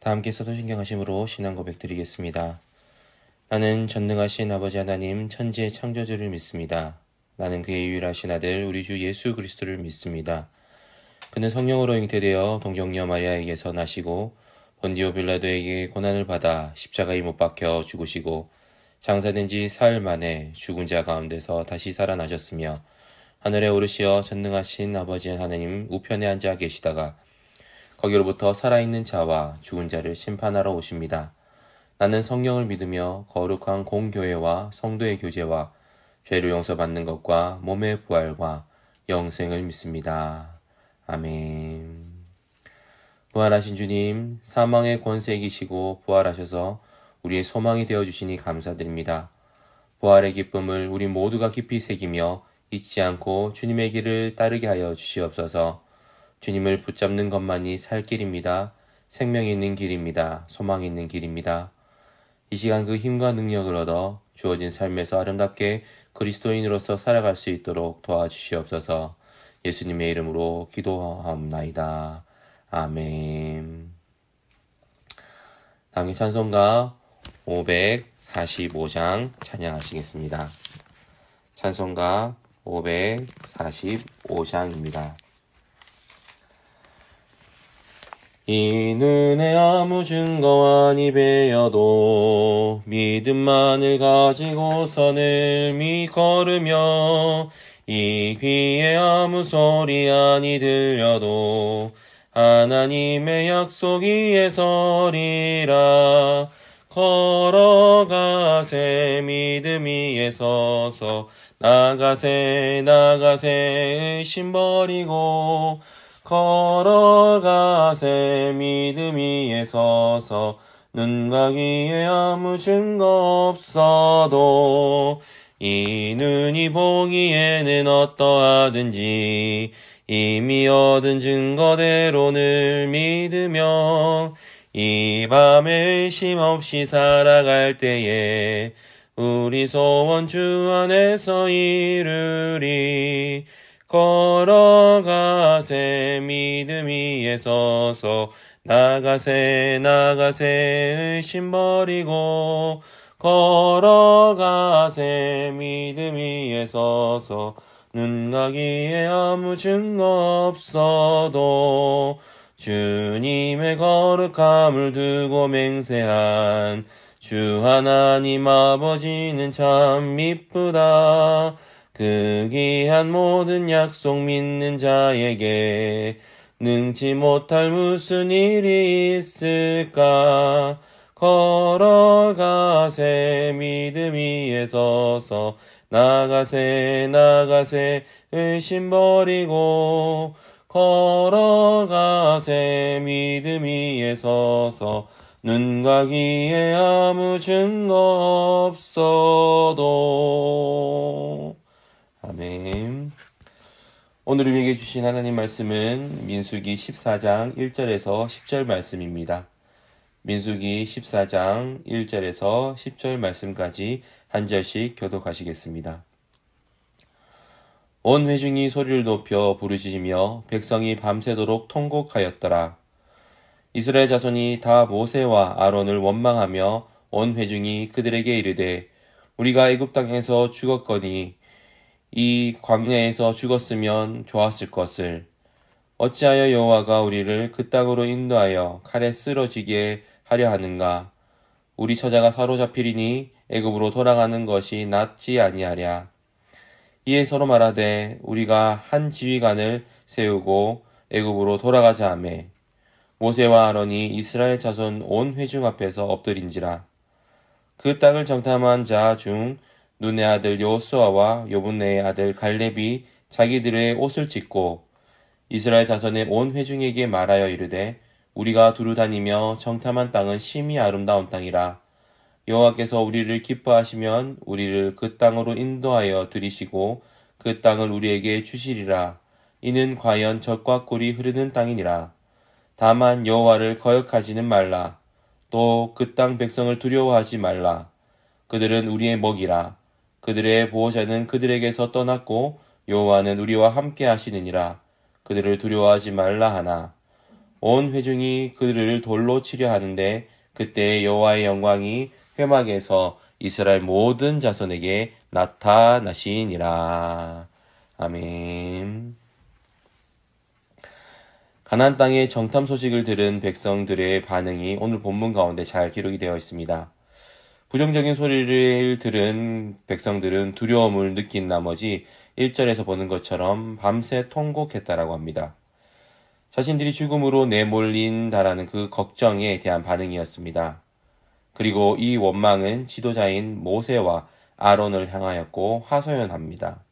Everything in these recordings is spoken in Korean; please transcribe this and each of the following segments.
다 함께 사도신경하심으로 신앙 고백 드리겠습니다. 나는 전능하신 아버지 하나님 천지의 창조주를 믿습니다. 나는 그의 유일하신 아들 우리 주 예수 그리스도를 믿습니다. 그는 성령으로 잉태되어 동정녀 마리아에게서 나시고 본디오 빌라도에게 고난을 받아 십자가에 못 박혀 죽으시고 장사된 지 사흘 만에 죽은 자 가운데서 다시 살아나셨으며 하늘에 오르시어 전능하신 아버지 하나님 우편에 앉아 계시다가 거기로부터 살아있는 자와 죽은 자를 심판하러 오십니다. 나는 성령을 믿으며 거룩한 공교회와 성도의 교제와 죄를 용서받는 것과 몸의 부활과 영생을 믿습니다. 아멘. 부활하신 주님, 사망의 권세 이기시고 부활하셔서 우리의 소망이 되어주시니 감사드립니다. 부활의 기쁨을 우리 모두가 깊이 새기며 잊지 않고 주님의 길을 따르게 하여 주시옵소서. 주님을 붙잡는 것만이 살 길입니다. 생명이 있는 길입니다. 소망이 있는 길입니다. 이 시간 그 힘과 능력을 얻어 주어진 삶에서 아름답게 그리스도인으로서 살아갈 수 있도록 도와주시옵소서. 예수님의 이름으로 기도하옵나이다. 아멘. 다음에 찬송가 545장 찬양하시겠습니다. 찬송가 545장입니다. 이 눈에 아무 증거 아니 배어도 믿음만을 가지고서는 걸으며 이 귀에 아무 소리 아니 들려도 하나님의 약속 위에 서리라. 걸어가세 믿음 위에 서서 나가세 의심 버리고 걸어가세 믿음 위에 서서 눈과 귀에 아무 증거 없어도 이 눈이 보기에는 어떠하든지 이미 얻은 증거대로 늘 믿으며 이 밤에 의심 없이 살아갈 때에 우리 소원 주 안에서 이루리. 걸어가세 믿음 위에 서서 나가세 의심 버리고 걸어가세 믿음 위에 서서 눈과 귀에 아무 증거 없어도 주님의 거룩함을 두고 맹세한 주 하나님 아버지는 참 미쁘다. 그 귀한 모든 약속 믿는 자에게 능치 못할 무슨 일이 있을까. 걸어가세 믿음 위에 서서 나가세 의심 버리고 걸어가세 믿음 위에 서서 눈과 귀에 아무 증거 없어도. 아멘. 오늘 우리에게 주신 하나님 말씀은 민수기 14장 1절에서 10절 말씀입니다. 민수기 14장 1절에서 10절 말씀까지 한 절씩 교독하시겠습니다. 온 회중이 소리를 높여 부르짖으며 백성이 밤새도록 통곡하였더라. 이스라엘 자손이 다 모세와 아론을 원망하며 온 회중이 그들에게 이르되 우리가 애굽 땅에서 죽었거니 이 광야에서 죽었으면 좋았을 것을. 어찌하여 여호와가 우리를 그 땅으로 인도하여 칼에 쓰러지게 하려 하는가. 우리 처자가 사로잡히리니 애굽으로 돌아가는 것이 낫지 아니하랴. 이에 서로 말하되 우리가 한 지휘관을 세우고 애굽으로 돌아가자 하매 모세와 아론이 이스라엘 자손 온 회중 앞에서 엎드린지라. 그 땅을 정탐한 자 중 눈의 아들 여호수아와 요분네의 아들 갈렙이 자기들의 옷을 찢고 이스라엘 자손의 온 회중에게 말하여 이르되 우리가 두루 다니며 정탐한 땅은 심히 아름다운 땅이라. 여호와께서 우리를 기뻐하시면 우리를 그 땅으로 인도하여 들이시고 그 땅을 우리에게 주시리라. 이는 과연 젖과 꿀이 흐르는 땅이니라. 다만 여호와를 거역하지는 말라. 또 그 땅 백성을 두려워하지 말라. 그들은 우리의 먹이라. 그들의 보호자는 그들에게서 떠났고 여호와는 우리와 함께 하시느니라. 그들을 두려워하지 말라 하나 온 회중이 그를 돌로 치려 하는데 그때 여호와의 영광이 회막에서 이스라엘 모든 자손에게 나타나시니라. 아멘. 가나안 땅의 정탐 소식을 들은 백성들의 반응이 오늘 본문 가운데 잘 기록이 되어 있습니다. 부정적인 소리를 들은 백성들은 두려움을 느낀 나머지 1절에서 보는 것처럼 밤새 통곡했다라고 합니다. 자신들이 죽음으로 내몰린다라는 그 걱정에 대한 반응이었습니다. 그리고 이 원망은 지도자인 모세와 아론을 향하였고 하소연합니다.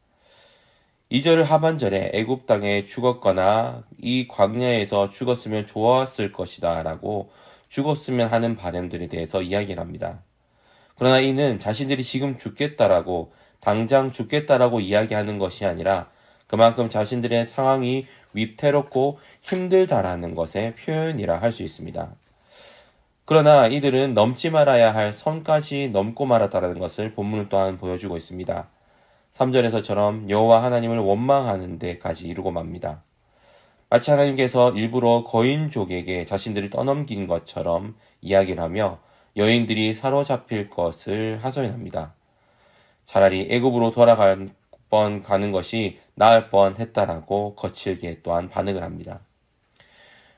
2절 하반절에 애굽 땅에 죽었거나 이 광야에서 죽었으면 좋았을 것이다 라고 죽었으면 하는 바람들에 대해서 이야기를 합니다. 그러나 이는 자신들이 지금 죽겠다라고 당장 죽겠다라고 이야기하는 것이 아니라 그만큼 자신들의 상황이 위태롭고 힘들다라는 것의 표현이라 할 수 있습니다. 그러나 이들은 넘지 말아야 할 선까지 넘고 말았다라는 것을 본문 또한 보여주고 있습니다. 3절에서처럼 여호와 하나님을 원망하는 데까지 이르고 맙니다. 마치 하나님께서 일부러 거인족에게 자신들을 떠넘긴 것처럼 이야기를 하며 여인들이 사로잡힐 것을 하소연합니다. 차라리 애굽으로 돌아갈 뻔 가는 것이 나을 뻔했다라고 거칠게 또한 반응을 합니다.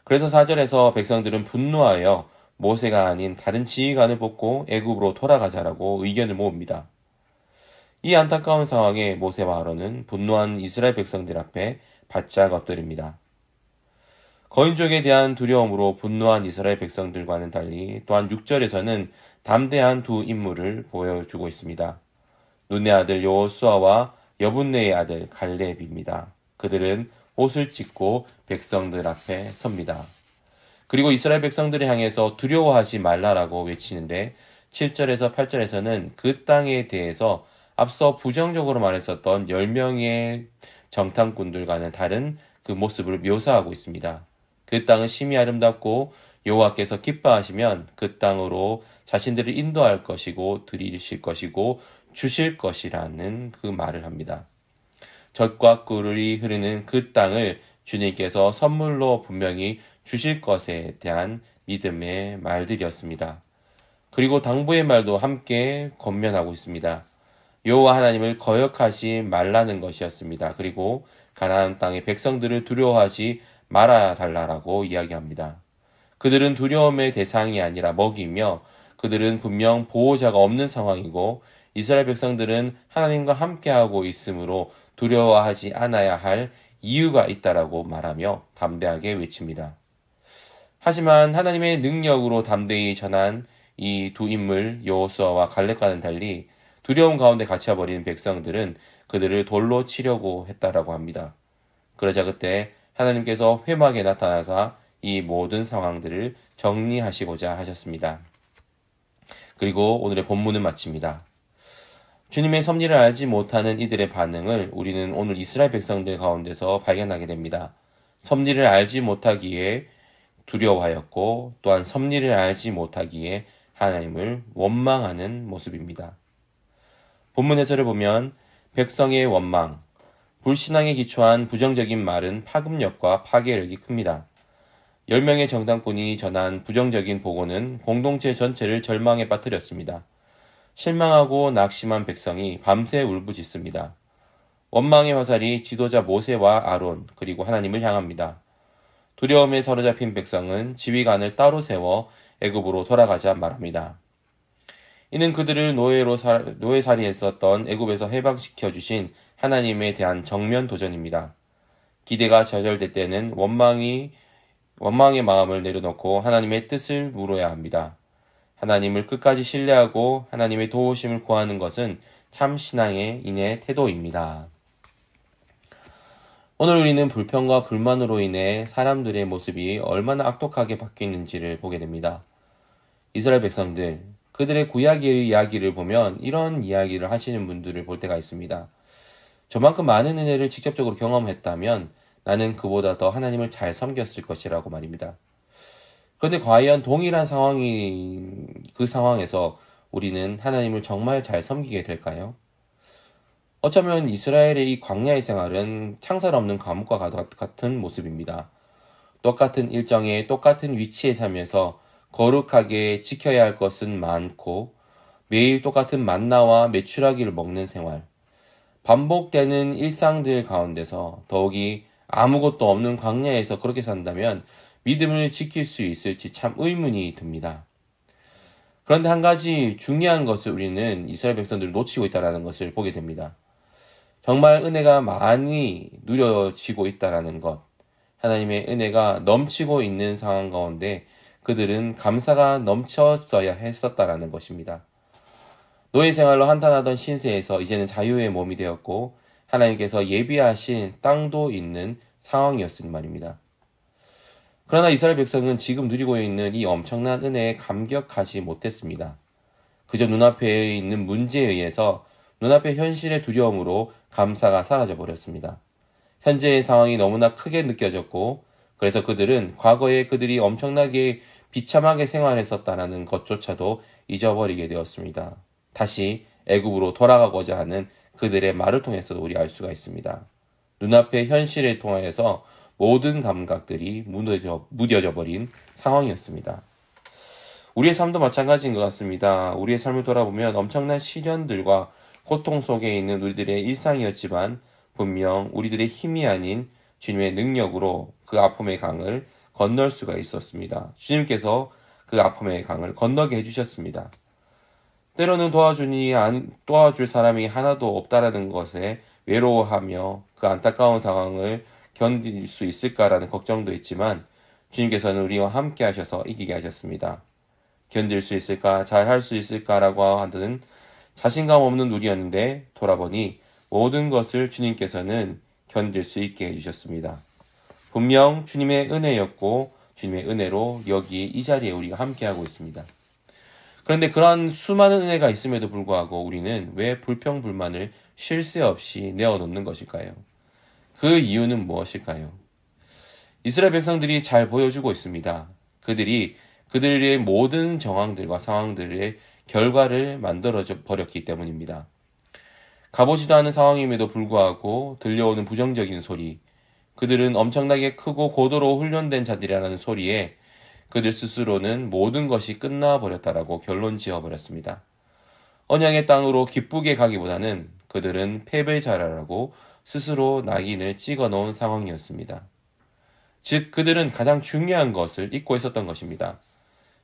그래서 4절에서 백성들은 분노하여 모세가 아닌 다른 지휘관을 뽑고 애굽으로 돌아가자라고 의견을 모읍니다. 이 안타까운 상황에 모세와 아론은 분노한 이스라엘 백성들 앞에 바짝 엎드립니다. 거인족에 대한 두려움으로 분노한 이스라엘 백성들과는 달리 또한 6절에서는 담대한 두 인물을 보여주고 있습니다. 눈의 아들 여호수아와 여분네의 아들 갈렙입니다. 그들은 옷을 찢고 백성들 앞에 섭니다. 그리고 이스라엘 백성들을 향해서 두려워하지 말라라고 외치는데 7절에서 8절에서는 그 땅에 대해서 앞서 부정적으로 말했었던 10명의 정탐꾼들과는 다른 그 모습을 묘사하고 있습니다. 그 땅은 심히 아름답고 여호와께서 기뻐하시면 그 땅으로 자신들을 인도할 것이고 들이실 것이고 주실 것이라는 그 말을 합니다. 젖과 꿀이 흐르는 그 땅을 주님께서 선물로 분명히 주실 것에 대한 믿음의 말들이었습니다. 그리고 당부의 말도 함께 권면하고 있습니다. 여호와 하나님을 거역하지 말라는 것이었습니다. 그리고 가나안 땅의 백성들을 두려워하지 말아야 달라라고 이야기합니다. 그들은 두려움의 대상이 아니라 먹이며 그들은 분명 보호자가 없는 상황이고 이스라엘 백성들은 하나님과 함께하고 있으므로 두려워하지 않아야 할 이유가 있다라고 말하며 담대하게 외칩니다. 하지만 하나님의 능력으로 담대히 전한 이 두 인물 여호수아와 갈렙과는 달리 두려움 가운데 갇혀버린 백성들은 그들을 돌로 치려고 했다라고 합니다. 그러자 그때 하나님께서 회막에 나타나사 이 모든 상황들을 정리하시고자 하셨습니다. 그리고 오늘의 본문은 마칩니다. 주님의 섭리를 알지 못하는 이들의 반응을 우리는 오늘 이스라엘 백성들 가운데서 발견하게 됩니다. 섭리를 알지 못하기에 두려워하였고 또한 섭리를 알지 못하기에 하나님을 원망하는 모습입니다. 본문 해설을 보면 백성의 원망, 불신앙에 기초한 부정적인 말은 파급력과 파괴력이 큽니다. 10명의 정탐꾼이 전한 부정적인 보고는 공동체 전체를 절망에 빠뜨렸습니다. 실망하고 낙심한 백성이 밤새 울부짖습니다. 원망의 화살이 지도자 모세와 아론 그리고 하나님을 향합니다. 두려움에 사로잡힌 백성은 지휘관을 따로 세워 애굽으로 돌아가자 말합니다. 이는 그들을 노예살이했었던 애굽에서 해방시켜 주신 하나님에 대한 정면 도전입니다. 기대가 저절될 때는 원망의 마음을 내려놓고 하나님의 뜻을 물어야 합니다. 하나님을 끝까지 신뢰하고 하나님의 도우심을 구하는 것은 참 신앙의 인의 태도입니다. 오늘 우리는 불평과 불만으로 인해 사람들의 모습이 얼마나 악독하게 바뀌는지를 보게 됩니다. 이스라엘 백성들, 그들의 구약의 이야기를 보면 이런 이야기를 하시는 분들을 볼 때가 있습니다. 저만큼 많은 은혜를 직접적으로 경험했다면 나는 그보다 더 하나님을 잘 섬겼을 것이라고 말입니다. 그런데 과연 동일한 그 상황에서 우리는 하나님을 정말 잘 섬기게 될까요? 어쩌면 이스라엘의 이 광야의 생활은 창살 없는 감옥과 같은 모습입니다. 똑같은 일정에 똑같은 위치에 살면서 거룩하게 지켜야 할 것은 많고 매일 똑같은 만나와 메추라기를 먹는 생활, 반복되는 일상들 가운데서 더욱이 아무것도 없는 광야에서 그렇게 산다면 믿음을 지킬 수 있을지 참 의문이 듭니다. 그런데 한 가지 중요한 것을 우리는 이스라엘 백성들을 놓치고 있다는 것을 보게 됩니다. 정말 은혜가 많이 누려지고 있다는 것, 하나님의 은혜가 넘치고 있는 상황 가운데 그들은 감사가 넘쳤어야 했었다라는 것입니다. 노예 생활로 한탄하던 신세에서 이제는 자유의 몸이 되었고 하나님께서 예비하신 땅도 있는 상황이었으니 말입니다. 그러나 이스라엘 백성은 지금 누리고 있는 이 엄청난 은혜에 감격하지 못했습니다. 그저 눈앞에 있는 문제에 의해서 눈앞의 현실의 두려움으로 감사가 사라져 버렸습니다. 현재의 상황이 너무나 크게 느껴졌고 그래서 그들은 과거에 그들이 엄청나게 비참하게 생활했었다는 것조차도 잊어버리게 되었습니다. 다시 애굽으로 돌아가고자 하는 그들의 말을 통해서도 우리 알 수가 있습니다. 눈앞의 현실을 통하여서 모든 감각들이 무뎌져 버린 상황이었습니다. 우리의 삶도 마찬가지인 것 같습니다. 우리의 삶을 돌아보면 엄청난 시련들과 고통 속에 있는 우리들의 일상이었지만 분명 우리들의 힘이 아닌 주님의 능력으로 그 아픔의 강을 건널 수가 있었습니다. 주님께서 그 아픔의 강을 건너게 해주셨습니다. 때로는 도와줄 사람이 하나도 없다라는 것에 외로워하며 그 안타까운 상황을 견딜 수 있을까라는 걱정도 있지만 주님께서는 우리와 함께 하셔서 이기게 하셨습니다. 견딜 수 있을까? 잘 할 수 있을까라고 하는 자신감 없는 우리였는데 돌아보니 모든 것을 주님께서는 견딜 수 있게 해주셨습니다. 분명 주님의 은혜였고 주님의 은혜로 여기 이 자리에 우리가 함께하고 있습니다. 그런데 그러한 수많은 은혜가 있음에도 불구하고 우리는 왜 불평불만을 쉴 새 없이 내어놓는 것일까요? 그 이유는 무엇일까요? 이스라엘 백성들이 잘 보여주고 있습니다. 그들이 그들의 모든 정황들과 상황들의 결과를 만들어 버렸기 때문입니다. 가보지도 않은 상황임에도 불구하고 들려오는 부정적인 소리, 그들은 엄청나게 크고 고도로 훈련된 자들이라는 소리에 그들 스스로는 모든 것이 끝나버렸다라고 결론 지어버렸습니다. 언약의 땅으로 기쁘게 가기보다는 그들은 패배자라고 스스로 낙인을 찍어놓은 상황이었습니다. 즉 그들은 가장 중요한 것을 잊고 있었던 것입니다.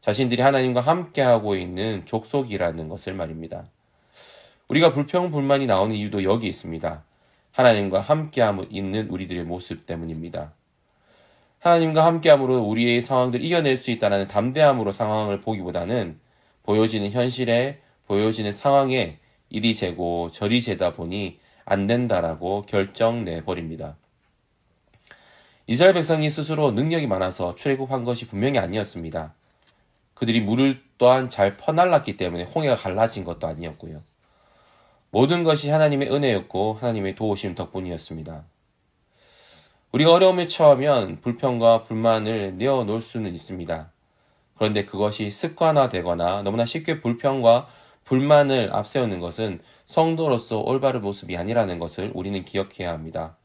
자신들이 하나님과 함께하고 있는 족속이라는 것을 말입니다. 우리가 불평불만이 나오는 이유도 여기 있습니다. 하나님과 함께함을 있는 우리들의 모습 때문입니다. 하나님과 함께함으로 우리의 상황들을 이겨낼 수 있다는 담대함으로 상황을 보기보다는 보여지는 현실에 보여지는 상황에 이리 재고 저리 재다 보니 안 된다라고 결정내버립니다. 이스라엘 백성이 스스로 능력이 많아서 출애굽한 것이 분명히 아니었습니다. 그들이 물을 또한 잘 퍼날랐기 때문에 홍해가 갈라진 것도 아니었고요. 모든 것이 하나님의 은혜였고 하나님의 도우심 덕분이었습니다. 우리가 어려움에 처하면 불평과 불만을 내어놓을 수는 있습니다. 그런데 그것이 습관화되거나 너무나 쉽게 불평과 불만을 앞세우는 것은 성도로서 올바른 모습이 아니라는 것을 우리는 기억해야 합니다.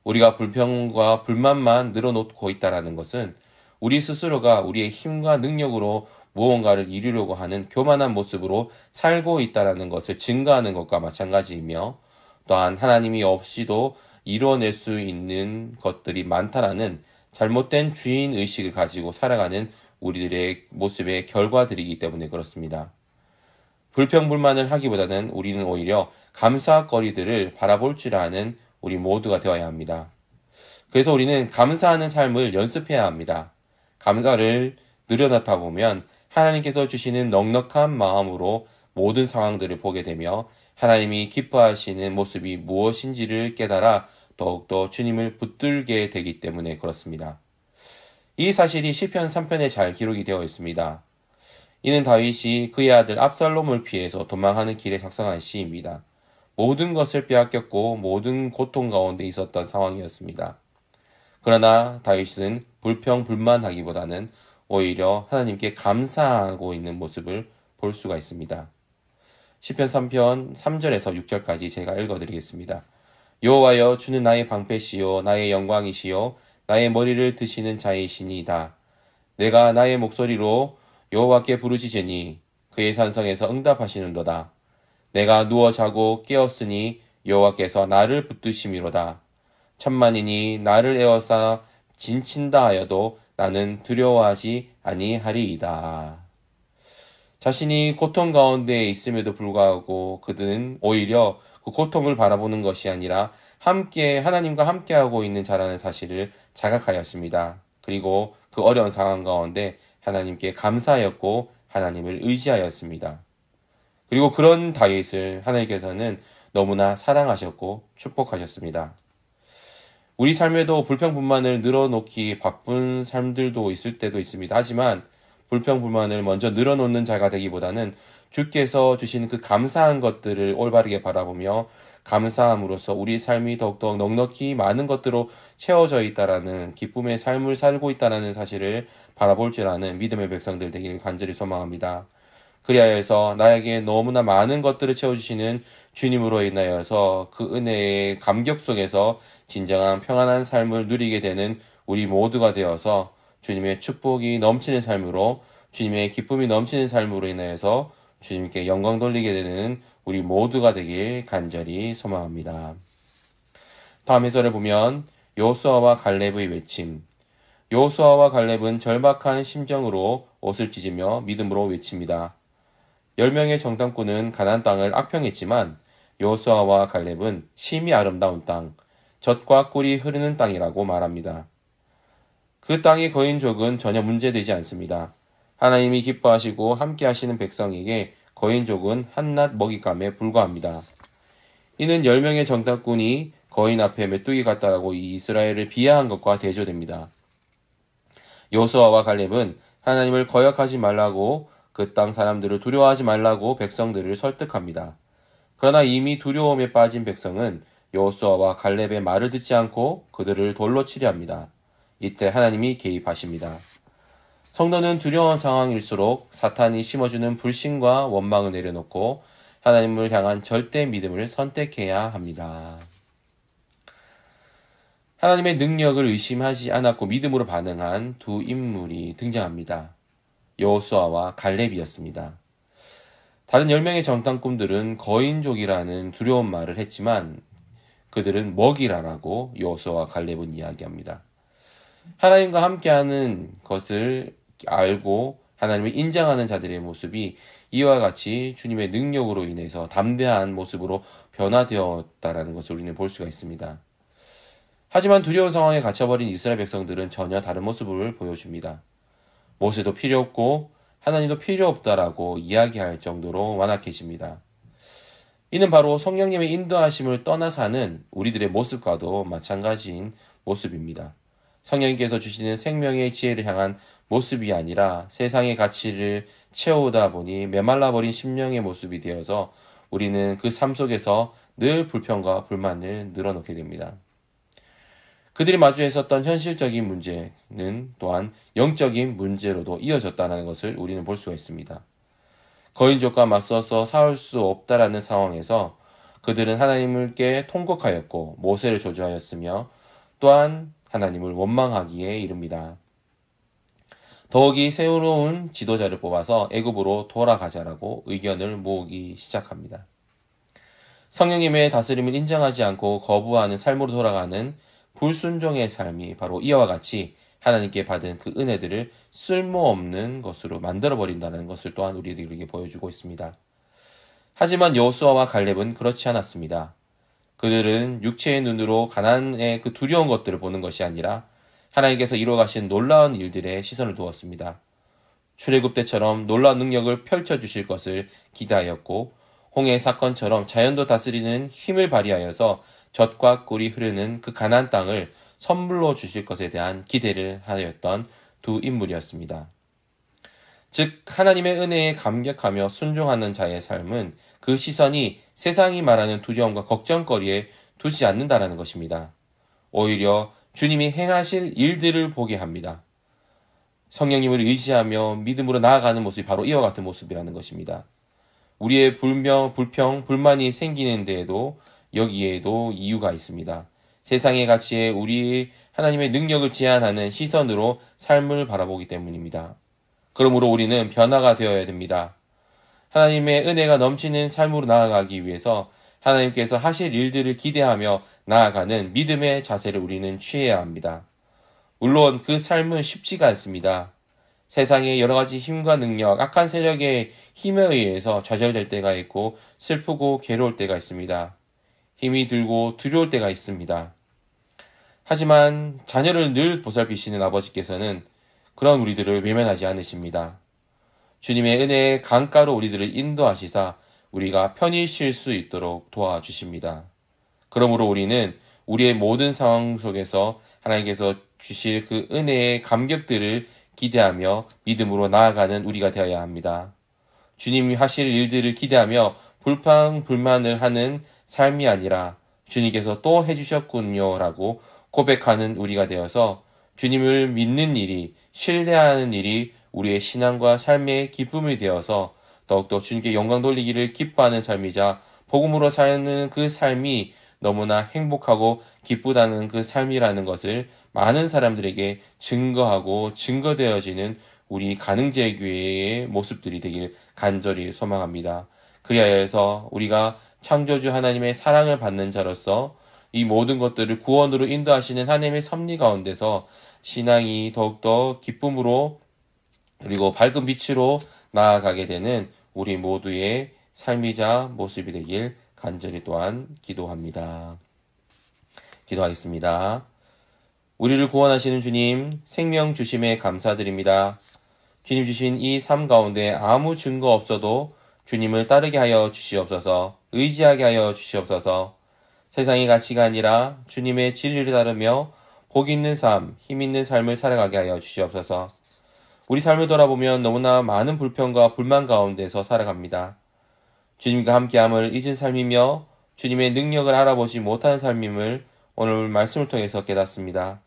우리가 불평과 불만만 늘어놓고 있다는 것은 우리 스스로가 우리의 힘과 능력으로 무언가를 이루려고 하는 교만한 모습으로 살고 있다는 것을 증거하는 것과 마찬가지이며 또한 하나님이 없이도 이루어낼 수 있는 것들이 많다라는 잘못된 주인의식을 가지고 살아가는 우리들의 모습의 결과들이기 때문에 그렇습니다. 불평불만을 하기보다는 우리는 오히려 감사거리들을 바라볼 줄 아는 우리 모두가 되어야 합니다. 그래서 우리는 감사하는 삶을 연습해야 합니다. 감사를 늘여놓다 보면 하나님께서 주시는 넉넉한 마음으로 모든 상황들을 보게 되며 하나님이 기뻐하시는 모습이 무엇인지를 깨달아 더욱더 주님을 붙들게 되기 때문에 그렇습니다. 이 사실이 시편 3편에 잘 기록이 되어 있습니다. 이는 다윗이 그의 아들 압살롬을 피해서 도망하는 길에 작성한 시입니다. 모든 것을 빼앗겼고 모든 고통 가운데 있었던 상황이었습니다. 그러나 다윗은 불평불만하기보다는 오히려 하나님께 감사하고 있는 모습을 볼 수가 있습니다. 시편 3편 3절에서 6절까지 제가 읽어드리겠습니다. 여호와여 주는 나의 방패시요 나의 영광이시요 나의 머리를 드시는 자이시니이다. 내가 나의 목소리로 여호와께 부르짖으니 그의 산성에서 응답하시는도다. 내가 누워 자고 깨었으니 여호와께서 나를 붙드심이로다. 천만인이 나를 에워싸 진친다 하여도 나는 두려워하지 아니하리이다. 자신이 고통 가운데 있음에도 불구하고 그들은 오히려 그 고통을 바라보는 것이 아니라 하나님과 함께하고 있는 자라는 사실을 자각하였습니다. 그리고 그 어려운 상황 가운데 하나님께 감사하였고 하나님을 의지하였습니다. 그리고 그런 다윗을 하나님께서는 너무나 사랑하셨고 축복하셨습니다. 우리 삶에도 불평불만을 늘어놓기 바쁜 삶들도 있을 때도 있습니다. 하지만 불평불만을 먼저 늘어놓는 자가 되기보다는 주께서 주신 그 감사한 것들을 올바르게 바라보며 감사함으로써 우리 삶이 더욱더 넉넉히 많은 것들로 채워져 있다라는 기쁨의 삶을 살고 있다는 사실을 바라볼 줄 아는 믿음의 백성들 되길 간절히 소망합니다. 그리하여서 나에게 너무나 많은 것들을 채워주시는 주님으로 인하여서 그 은혜의 감격 속에서 진정한 평안한 삶을 누리게 되는 우리 모두가 되어서 주님의 축복이 넘치는 삶으로 주님의 기쁨이 넘치는 삶으로 인하여서 주님께 영광 돌리게 되는 우리 모두가 되길 간절히 소망합니다. 다음 해설을 보면 여호수아와 갈렙의 외침. 여호수아와 갈렙은 절박한 심정으로 옷을 찢으며 믿음으로 외칩니다. 10명의 정탐꾼은 가나안 땅을 악평했지만 여호수아와 갈렙은 심히 아름다운 땅, 젖과 꿀이 흐르는 땅이라고 말합니다. 그 땅의 거인족은 전혀 문제되지 않습니다. 하나님이 기뻐하시고 함께 하시는 백성에게 거인족은 한낱 먹잇감에 불과합니다. 이는 10명의 정탐꾼이 거인 앞에 메뚜기 같다라고 이 이스라엘을 비하한 것과 대조됩니다. 여호수아와 갈렙은 하나님을 거역하지 말라고 그 땅 사람들을 두려워하지 말라고 백성들을 설득합니다. 그러나 이미 두려움에 빠진 백성은 여호수아와 갈렙의 말을 듣지 않고 그들을 돌로 치려 합니다. 이때 하나님이 개입하십니다. 성도는 두려운 상황일수록 사탄이 심어주는 불신과 원망을 내려놓고 하나님을 향한 절대 믿음을 선택해야 합니다. 하나님의 능력을 의심하지 않았고 믿음으로 반응한 두 인물이 등장합니다. 여호수아와 갈렙이었습니다. 다른 10명의 정탐꾼들은 거인족이라는 두려운 말을 했지만 그들은 먹이라라고 여호수아와 갈렙은 이야기합니다. 하나님과 함께하는 것을 알고 하나님을 인정하는 자들의 모습이 이와 같이 주님의 능력으로 인해서 담대한 모습으로 변화되었다라는 것을 우리는 볼 수가 있습니다. 하지만 두려운 상황에 갇혀버린 이스라엘 백성들은 전혀 다른 모습을 보여줍니다. 모세도 필요 없고 하나님도 필요 없다라고 이야기할 정도로 완악해집니다. 이는 바로 성령님의 인도하심을 떠나 사는 우리들의 모습과도 마찬가지인 모습입니다. 성령님께서 주시는 생명의 지혜를 향한 모습이 아니라 세상의 가치를 채우다 보니 메말라버린 심령의 모습이 되어서 우리는 그 삶 속에서 늘 불평과 불만을 늘어놓게 됩니다. 그들이 마주했었던 현실적인 문제는 또한 영적인 문제로도 이어졌다는 것을 우리는 볼 수가 있습니다. 거인족과 맞서서 싸울 수 없다라는 상황에서 그들은 하나님께 통곡하였고 모세를 저주하였으며 또한 하나님을 원망하기에 이릅니다. 더욱이 새로운 지도자를 뽑아서 애굽으로 돌아가자라고 의견을 모으기 시작합니다. 성령님의 다스림을 인정하지 않고 거부하는 삶으로 돌아가는 불순종의 삶이 바로 이와 같이 하나님께 받은 그 은혜들을 쓸모없는 것으로 만들어버린다는 것을 또한 우리들에게 보여주고 있습니다. 하지만 여호수아와 갈렙은 그렇지 않았습니다. 그들은 육체의 눈으로 가나안의 그 두려운 것들을 보는 것이 아니라 하나님께서 이루어가신 놀라운 일들에 시선을 두었습니다. 출애굽 때처럼 놀라운 능력을 펼쳐주실 것을 기대하였고 홍해 사건처럼 자연도 다스리는 힘을 발휘하여서 젖과 꿀이 흐르는 그 가나안 땅을 선물로 주실 것에 대한 기대를 하였던 두 인물이었습니다. 즉 하나님의 은혜에 감격하며 순종하는 자의 삶은 그 시선이 세상이 말하는 두려움과 걱정거리에 두지 않는다라는 것입니다. 오히려 주님이 행하실 일들을 보게 합니다. 성령님을 의지하며 믿음으로 나아가는 모습이 바로 이와 같은 모습이라는 것입니다. 우리의 불평, 불만이 생기는 데에도 여기에도 이유가 있습니다. 세상의 가치에 우리 하나님의 능력을 제한하는 시선으로 삶을 바라보기 때문입니다. 그러므로 우리는 변화가 되어야 됩니다. 하나님의 은혜가 넘치는 삶으로 나아가기 위해서 하나님께서 하실 일들을 기대하며 나아가는 믿음의 자세를 우리는 취해야 합니다. 물론 그 삶은 쉽지가 않습니다. 세상의 여러 가지 힘과 능력, 악한 세력의 힘에 의해서 좌절될 때가 있고 슬프고 괴로울 때가 있습니다. 힘이 들고 두려울 때가 있습니다. 하지만 자녀를 늘 보살피시는 아버지께서는 그런 우리들을 외면하지 않으십니다. 주님의 은혜의 강가로 우리들을 인도하시사 우리가 편히 쉴 수 있도록 도와주십니다. 그러므로 우리는 우리의 모든 상황 속에서 하나님께서 주실 그 은혜의 감격들을 기대하며 믿음으로 나아가는 우리가 되어야 합니다. 주님이 하실 일들을 기대하며 불평불만을 하는 삶이 아니라 주님께서 또 해주셨군요 라고 고백하는 우리가 되어서 주님을 믿는 일이, 신뢰하는 일이 우리의 신앙과 삶의 기쁨이 되어서 더욱더 주님께 영광 돌리기를 기뻐하는 삶이자 복음으로 사는 그 삶이 너무나 행복하고 기쁘다는 그 삶이라는 것을 많은 사람들에게 증거하고 증거되어지는 우리 가능제교회의 모습들이 되길 간절히 소망합니다. 그리하여서 우리가 창조주 하나님의 사랑을 받는 자로서 이 모든 것들을 구원으로 인도하시는 하나님의 섭리 가운데서 신앙이 더욱더 기쁨으로 그리고 밝은 빛으로 나아가게 되는 우리 모두의 삶이자 모습이 되길 간절히 또한 기도합니다. 기도하겠습니다. 우리를 구원하시는 주님, 생명 주심에 감사드립니다. 주님 주신 이 삶 가운데 아무 증거 없어도 주님을 따르게 하여 주시옵소서, 의지하게 하여 주시옵소서. 세상의 가치가 아니라 주님의 진리를 따르며 복 있는 삶, 힘 있는 삶을 살아가게 하여 주시옵소서. 우리 삶을 돌아보면 너무나 많은 불평과 불만 가운데서 살아갑니다. 주님과 함께함을 잊은 삶이며 주님의 능력을 알아보지 못하는 삶임을 오늘 말씀을 통해서 깨닫습니다.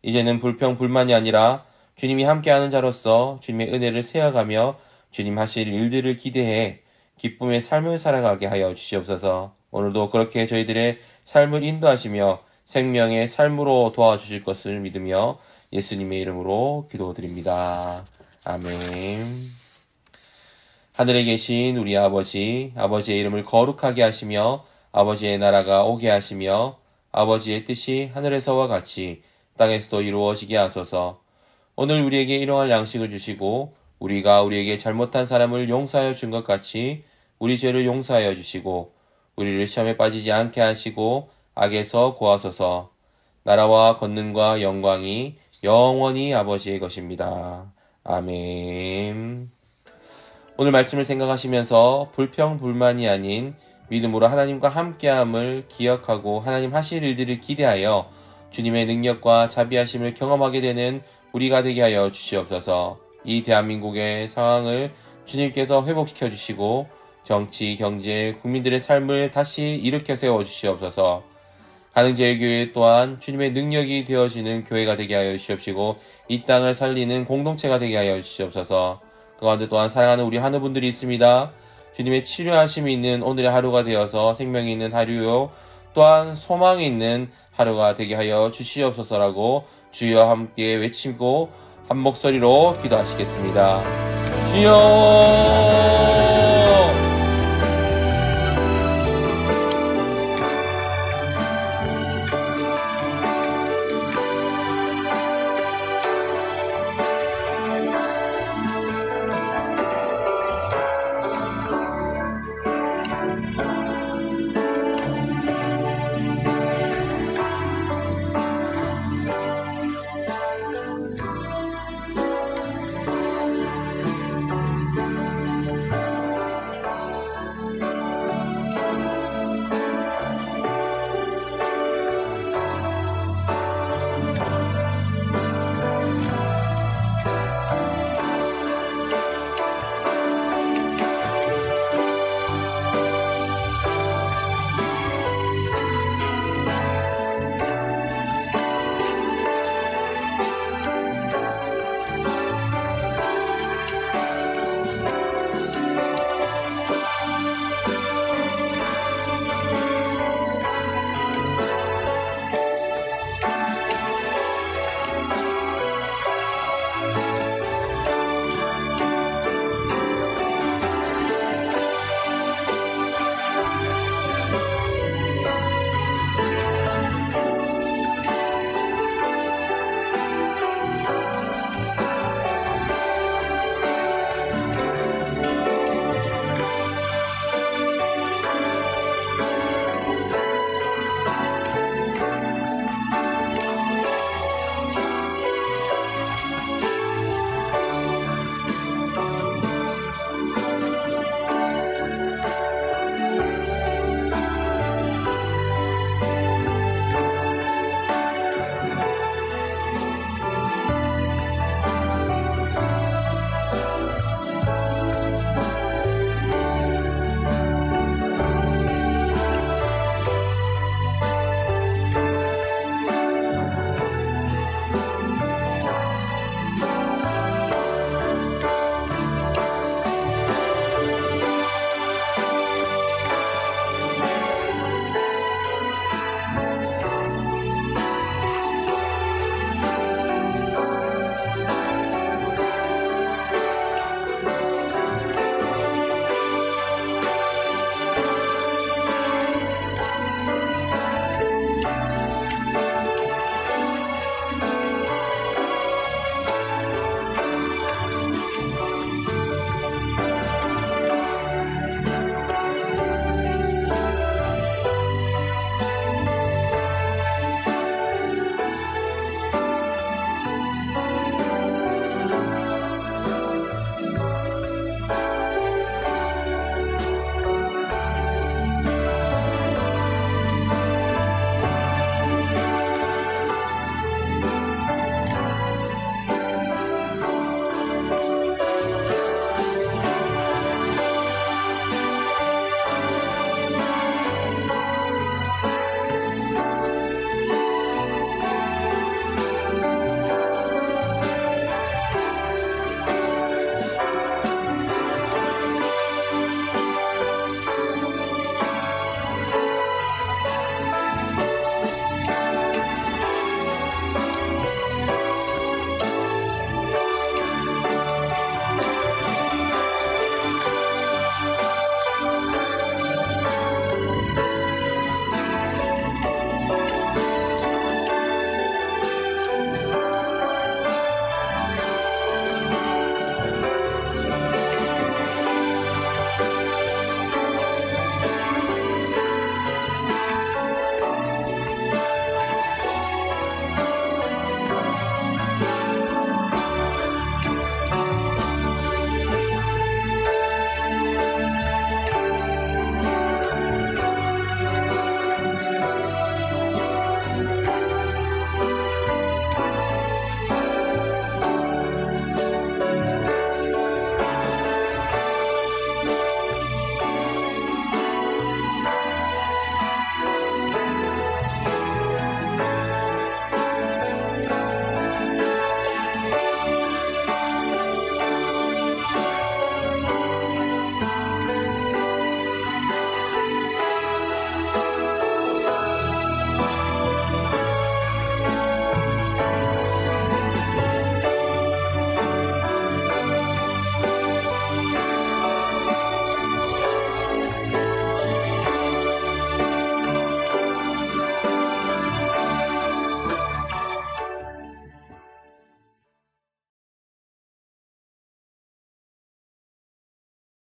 이제는 불평, 불만이 아니라 주님이 함께하는 자로서 주님의 은혜를 세어가며 주님 하실 일들을 기대해 기쁨의 삶을 살아가게 하여 주시옵소서. 오늘도 그렇게 저희들의 삶을 인도하시며 생명의 삶으로 도와주실 것을 믿으며 예수님의 이름으로 기도드립니다. 아멘. 하늘에 계신 우리 아버지, 아버지의 이름을 거룩하게 하시며 아버지의 나라가 오게 하시며 아버지의 뜻이 하늘에서와 같이 땅에서도 이루어지게 하소서. 오늘 우리에게 일용할 양식을 주시고 우리가 우리에게 잘못한 사람을 용서하여 준 것 같이 우리 죄를 용서하여 주시고 우리를 시험에 빠지지 않게 하시고 악에서 구하소서. 나라와 권능과 영광이 영원히 아버지의 것입니다. 아멘. 오늘 말씀을 생각하시면서 불평, 불만이 아닌 믿음으로 하나님과 함께함을 기억하고 하나님 하실 일들을 기대하여 주님의 능력과 자비하심을 경험하게 되는 우리가 되게 하여 주시옵소서. 이 대한민국의 상황을 주님께서 회복시켜 주시고 정치, 경제, 국민들의 삶을 다시 일으켜 세워 주시옵소서. 가능제일교회 또한 주님의 능력이 되어지는 교회가 되게 하여 주시옵시고 이 땅을 살리는 공동체가 되게 하여 주시옵소서. 그 가운데 또한 사랑하는 우리 하늘분들이 있습니다. 주님의 치료하심이 있는 오늘의 하루가 되어서 생명이 있는 하루요 또한 소망이 있는 하루가 되게 하여 주시옵소서라고 주여 함께 외치고 한 목소리로 기도하시겠습니다. 주여